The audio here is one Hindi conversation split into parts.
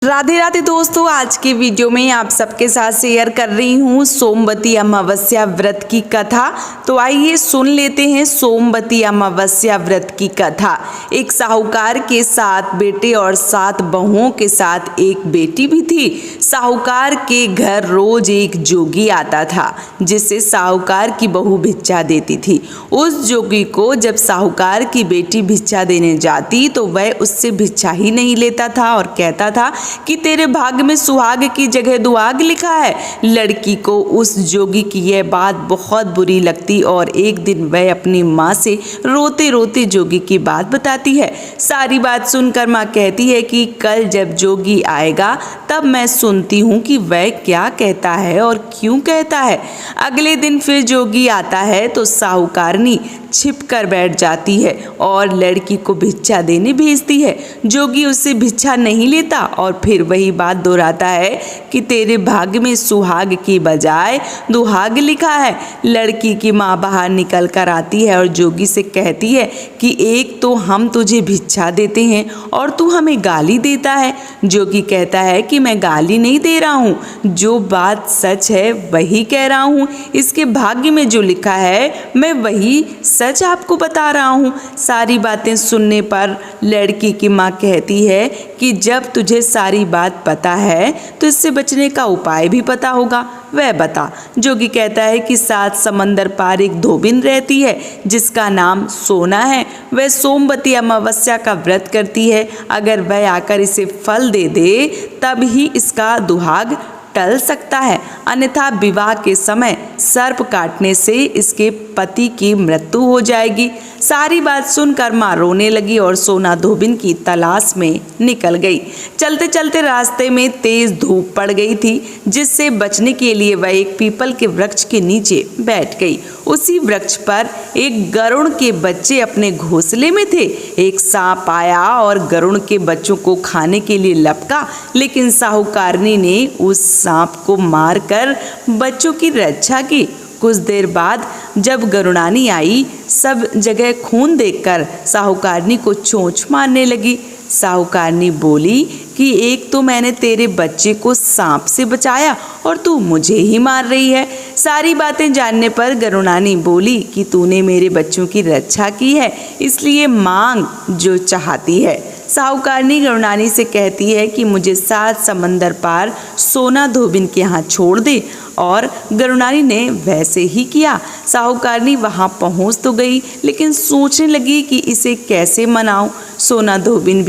राधे राधे दोस्तों, आज के वीडियो में आप सबके साथ शेयर कर रही हूँ सोमवती अमावस्या व्रत की कथा। तो आइए सुन लेते हैं सोमवती अमावस्या व्रत की कथा। एक साहूकार के 7 बेटे और 7 बहुओं के साथ एक बेटी भी थी। साहूकार के घर रोज एक जोगी आता था जिसे साहूकार की बहू भिक्षा देती थी। उस जोगी को जब साहूकार की बेटी भिक्षा देने जाती तो वह उससे भिक्षा ही नहीं लेता था और कहता था कि तेरे भाग्य में सुहाग की जगह दुहाग लिखा है। लड़की को उस जोगी की यह बात बहुत बुरी लगती और एक दिन वह अपनी माँ से रोते रोते जोगी की बात बताती है। सारी बात सुनकर माँ कहती है कि कल जब जोगी आएगा तब मैं सुनती हूँ कि वह क्या कहता है और क्यों कहता है। अगले दिन फिर जोगी आता है तो साहूकारनी छिप कर बैठ जाती है और लड़की को भिक्षा देने भेजती है। जोगी उससे भिक्षा नहीं लेता और फिर वही बात दोहराता है कि तेरे भाग्य में सुहाग की बजाय दुहाग लिखा है। लड़की की माँ बाहर निकल कर आती है और जोगी से कहती है कि एक तो हम तुझे भिक्षा देते हैं और तू हमें गाली देता है। जोगी कहता है कि मैं गाली नहीं दे रहा हूँ, जो बात सच है वही कह रहा हूँ। इसके भाग्य में जो लिखा है मैं वही सच आपको बता रहा हूँ। सारी बातें सुनने पर लड़की की माँ कहती है कि जब तुझे सारी बात पता है तो इससे बचने का उपाय भी पता होगा, वह बता। जोगी कहता है कि 7 समंदर पार एक धोबिन रहती है जिसका नाम सोना है। वह सोमवती अमावस्या का व्रत करती है। अगर वह आकर इसे फल दे दे तब ही इसका दुहाग टल सकता है, अन्यथा विवाह के समय सर्प काटने से इसके पति की मृत्यु हो जाएगी। सारी बात सुनकर माँ रोने लगी और सोना धोबिन की तलाश में निकल गई। चलते चलते रास्ते में तेज धूप पड़ गई थी जिससे बचने के लिए वह एक पीपल के वृक्ष के नीचे बैठ गई। उसी वृक्ष पर एक गरुड़ के बच्चे अपने घोंसले में थे। एक सांप आया और गरुड़ के बच्चों को खाने के लिए लपका, लेकिन साहूकारनी ने उस सांप को मारकर बच्चों की रक्षा की। कुछ देर बाद जब गरुड़ानी आई, सब जगह खून देखकर साहूकारनी को चोंच मारने लगी। साहूकारनी बोली कि एक तो मैंने तेरे बच्चे को सांप से बचाया और तू मुझे ही मार रही है। सारी बातें जानने पर गरुड़ानी बोली कि तूने मेरे बच्चों की रक्षा की है, इसलिए मांग जो चाहती है। साहूकारनी गरुड़ानी से कहती है कि मुझे 7 समंदर पार सोना धोबिन के यहाँ छोड़ दे, और गरुड़ानी ने वैसे ही किया। साहूकारनी वहाँ पहुँच तो गई लेकिन सोचने लगी कि इसे कैसे मनाऊं। सोना धोबिन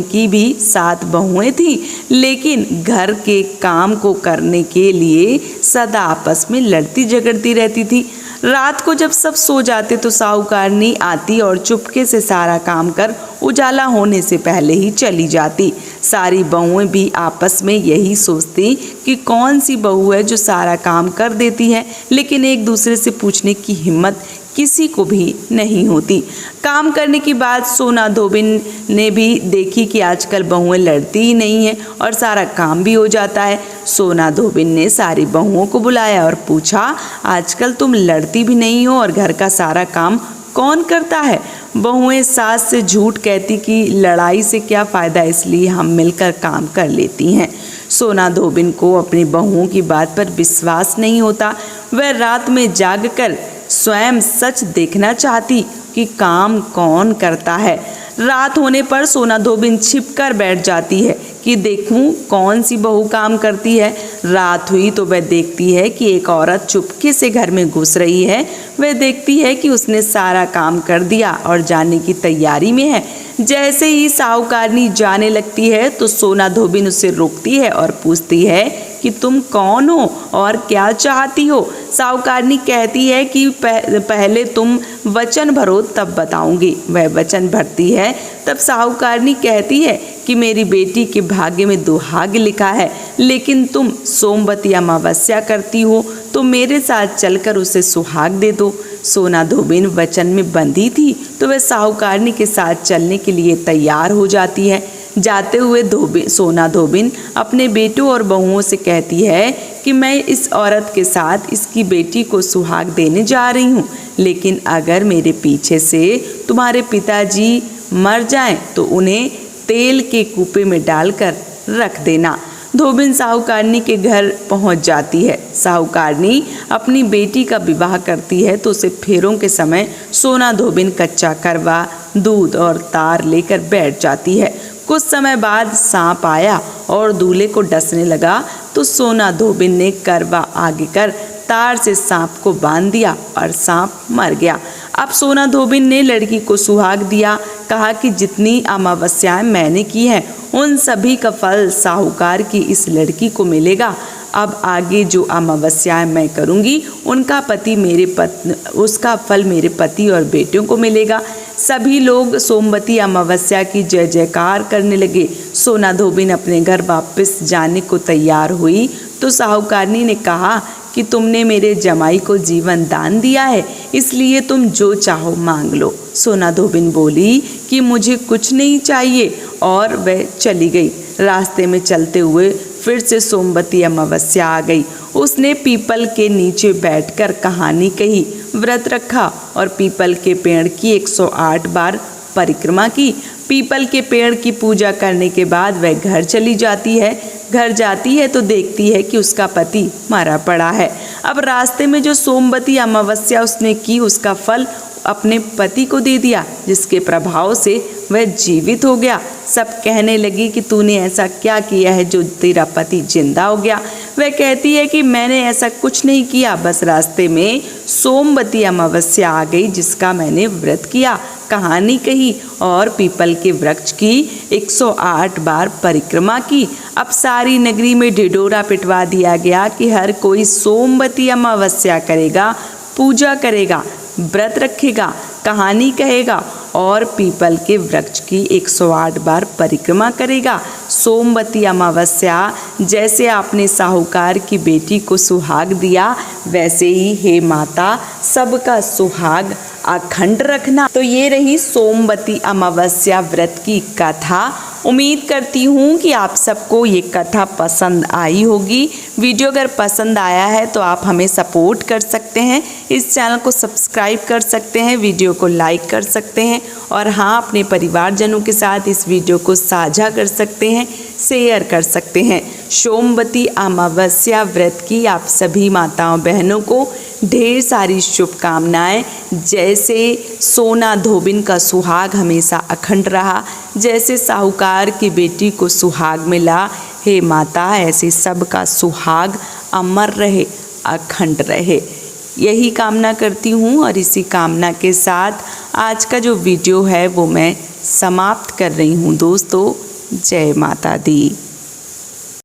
की भी 7 बहुएं थीं, लेकिन घर के काम को करने के लिए सदा आपस में लड़ती झगड़ती रहती थी। रात को जब सब सो जाते तो साहूकारनी आती और चुपके से सारा काम कर उजाला होने से पहले ही चली जाती। सारी बहुएं भी आपस में यही सोचती कि कौन सी बहू है जो सारा काम कर देती है, लेकिन एक दूसरे से पूछने की हिम्मत किसी को भी नहीं होती। काम करने की बात सोना धोबिन ने भी देखी कि आजकल बहुएं लड़ती ही नहीं हैं और सारा काम भी हो जाता है। सोना धोबिन ने सारी बहुओं को बुलाया और पूछा, आजकल तुम लड़ती भी नहीं हो और घर का सारा काम कौन करता है? बहुएं सास से झूठ कहती कि लड़ाई से क्या फ़ायदा, इसलिए हम मिलकर काम कर लेती हैं। सोना धोबिन को अपनी बहुओं की बात पर विश्वास नहीं होता। वह रात में जागकर स्वयं सच देखना चाहती कि काम कौन करता है। रात होने पर सोना धोबिन छिप कर बैठ जाती है कि देखूं कौन सी बहू काम करती है। रात हुई तो वह देखती है कि एक औरत चुपके से घर में घुस रही है। वह देखती है कि उसने सारा काम कर दिया और जाने की तैयारी में है। जैसे ही साहूकारनी जाने लगती है तो सोना धोबिन उसे रोकती है और पूछती है कि तुम कौन हो और क्या चाहती हो? साहूकारनी कहती है कि पहले तुम वचन भरो तब बताऊंगी। वह वचन भरती है। तब साहूकारनी कहती है कि मेरी बेटी के भाग्य में दुहाग लिखा है, लेकिन तुम सोमवती अमावस्या करती हो तो मेरे साथ चलकर उसे सुहाग दे दो। सोना धोबिन वचन में बंधी थी तो वह साहूकारनी के साथ चलने के लिए तैयार हो जाती है। जाते हुए सोना धोबिन अपने बेटों और बहुओं से कहती है कि मैं इस औरत के साथ इसकी बेटी को सुहाग देने जा रही हूँ, लेकिन अगर मेरे पीछे से तुम्हारे पिताजी मर जाएं तो उन्हें तेल के कूपे में डालकर रख देना। धोबिन साहूकारनी के घर पहुंच जाती है। साहूकारनी अपनी बेटी का विवाह करती है तो उसे फेरों के समय सोना धोबिन कच्चा करवा, दूध और तार लेकर बैठ जाती है। कुछ समय बाद सांप आया और दूल्हे को डसने लगा तो सोना धोबिन ने करवा आगे कर तार से सांप को बांध दिया और सांप मर गया। अब सोना धोबिन ने लड़की को सुहाग दिया, कहा कि जितनी अमावस्याएं मैंने की हैं उन सभी का फल साहूकार की इस लड़की को मिलेगा। अब आगे जो अमावस्याएं मैं करूंगी उसका फल मेरे पति और बेटियों को मिलेगा। सभी लोग सोमवती अमावस्या की जय जयकार करने लगे। सोना धोबिन अपने घर वापस जाने को तैयार हुई तो साहूकारनी ने कहा कि तुमने मेरे जमाई को जीवन दान दिया है, इसलिए तुम जो चाहो मांग लो। सोना धोबिन बोली कि मुझे कुछ नहीं चाहिए और वह चली गई। रास्ते में चलते हुए फिर से सोमवती अमावस्या आ गई। उसने पीपल के नीचे बैठकर कहानी कही, व्रत रखा और पीपल के पेड़ की 108 बार परिक्रमा की। पीपल के पेड़ की पूजा करने के बाद वह घर चली जाती है। घर जाती है तो देखती है कि उसका पति मरा पड़ा है। अब रास्ते में जो सोमवती अमावस्या उसने की उसका फल अपने पति को दे दिया, जिसके प्रभाव से वह जीवित हो गया। सब कहने लगी कि तूने ऐसा क्या किया है जो तेरा पति जिंदा हो गया। वह कहती है कि मैंने ऐसा कुछ नहीं किया, बस रास्ते में सोमवती अमावस्या आ गई जिसका मैंने व्रत किया, कहानी कही और पीपल के वृक्ष की 108 बार परिक्रमा की। अब सारी नगरी में ढिढोरा पिटवा दिया गया कि हर कोई सोमवती अमावस्या करेगा, पूजा करेगा, व्रत रखेगा, कहानी कहेगा और पीपल के वृक्ष की 108 बार परिक्रमा करेगा। सोमवती अमावस्या जैसे आपने साहूकार की बेटी को सुहाग दिया, वैसे ही हे माता सबका सुहाग अखंड रखना। तो ये रही सोमवती अमावस्या व्रत की कथा। उम्मीद करती हूँ कि आप सबको ये कथा पसंद आई होगी। वीडियो अगर पसंद आया है तो आप हमें सपोर्ट कर सकते हैं, इस चैनल को सब्सक्राइब कर सकते हैं, वीडियो को लाइक कर सकते हैं और हाँ, अपने परिवारजनों के साथ इस वीडियो को साझा कर सकते हैं, शेयर कर सकते हैं। सोमवती अमावस्या व्रत की आप सभी माताओं बहनों को ढेर सारी शुभकामनाएं। जैसे सोना धोबिन का सुहाग हमेशा अखंड रहा, जैसे साहूकार की बेटी को सुहाग मिला, हे माता ऐसे सबका सुहाग अमर रहे, अखंड रहे, यही कामना करती हूँ। और इसी कामना के साथ आज का जो वीडियो है वो मैं समाप्त कर रही हूँ दोस्तों। जय माता दी।